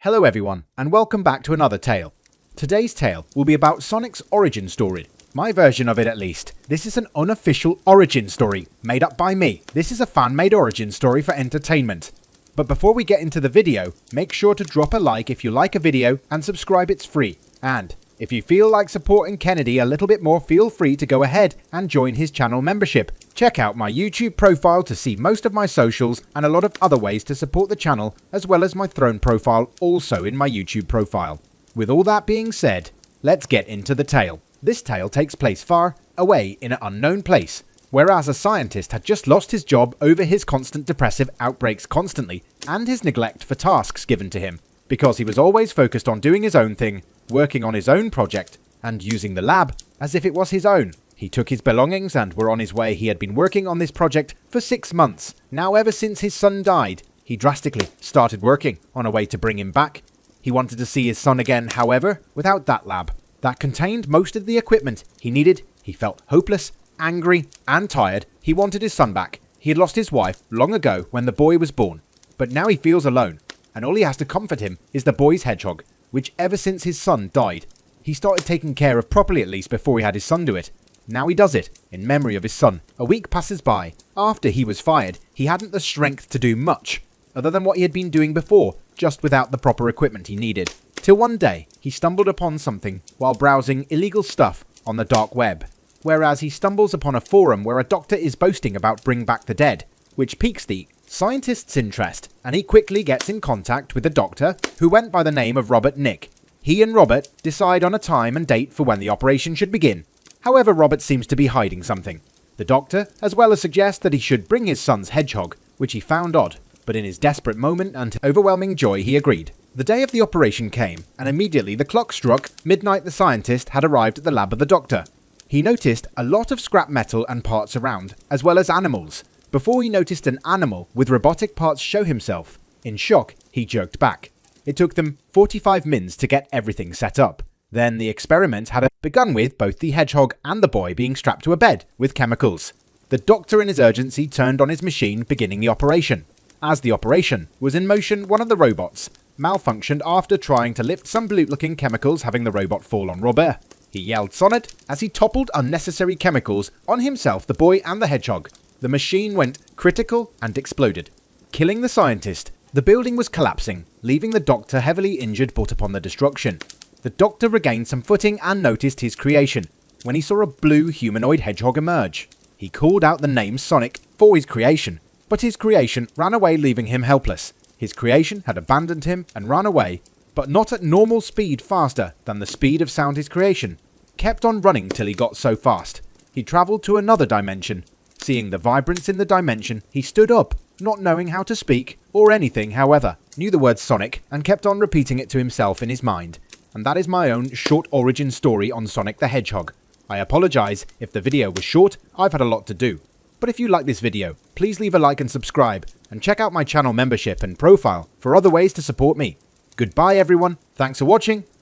Hello everyone, and welcome back to another tale. Today's tale will be about Sonic's origin story. My version of it at least. This is an unofficial origin story, made up by me. This is a fan-made origin story for entertainment. But before we get into the video, make sure to drop a like if you like a video and subscribe, it's free. And if you feel like supporting Kennedy a little bit more, feel free to go ahead and join his channel membership. Check out my YouTube profile to see most of my socials and a lot of other ways to support the channel, as well as my throne profile also in my YouTube profile. With all that being said, let's get into the tale. This tale takes place far away in an unknown place, whereas a scientist had just lost his job over his constant depressive outbreaks constantly and his neglect for tasks given to him, because he was always focused on doing his own thing, working on his own project, and using the lab as if it was his own. He took his belongings and were on his way. He had been working on this project for 6 months. Now ever since his son died, he drastically started working on a way to bring him back. He wanted to see his son again, however, without that lab that contained most of the equipment he needed. He felt hopeless, angry, and tired. He wanted his son back. He had lost his wife long ago when the boy was born, but now he feels alone, and all he has to comfort him is the boy's Hedgehog, which ever since his son died, he started taking care of properly, at least before he had his son do it. Now he does it, in memory of his son. A week passes by. After he was fired, he hadn't the strength to do much, other than what he had been doing before, just without the proper equipment he needed. Till one day, he stumbled upon something while browsing illegal stuff on the dark web. Whereas he stumbles upon a forum where a doctor is boasting about bring back the dead, which piques the scientist's interest, and he quickly gets in contact with the doctor, who went by the name of Robert Nick. He and Robert decide on a time and date for when the operation should begin. However, Robert seems to be hiding something. The doctor, as well as suggest that he should bring his son's Hedgehog, which he found odd, but in his desperate moment and overwhelming joy he agreed. The day of the operation came, and immediately the clock struck midnight. The scientist had arrived at the lab of the doctor. He noticed a lot of scrap metal and parts around, as well as animals, before he noticed an animal with robotic parts show himself. In shock, he jerked back. It took them 45 minutes to get everything set up. Then the experiment had begun with both the Hedgehog and the boy being strapped to a bed with chemicals. The doctor in his urgency turned on his machine, beginning the operation. As the operation was in motion, one of the robots malfunctioned after trying to lift some blue-looking chemicals, having the robot fall on Robert. He yelled Sonic as he toppled unnecessary chemicals on himself, the boy and the Hedgehog. The machine went critical and exploded, killing the scientist. The building was collapsing, leaving the doctor heavily injured but upon the destruction. The doctor regained some footing and noticed his creation when he saw a blue humanoid hedgehog emerge. He called out the name Sonic for his creation, but his creation ran away, leaving him helpless. His creation had abandoned him and ran away, but not at normal speed, faster than the speed of sound. His creation kept on running till he got so fast. He travelled to another dimension. Seeing the vibrance in the dimension, he stood up, not knowing how to speak or anything, however, knew the word Sonic and kept on repeating it to himself in his mind. And that is my own short origin story on Sonic the Hedgehog. I apologise if the video was short. I've had a lot to do. But if you like this video, please leave a like and subscribe, and check out my channel membership and profile for other ways to support me. Goodbye everyone, thanks for watching,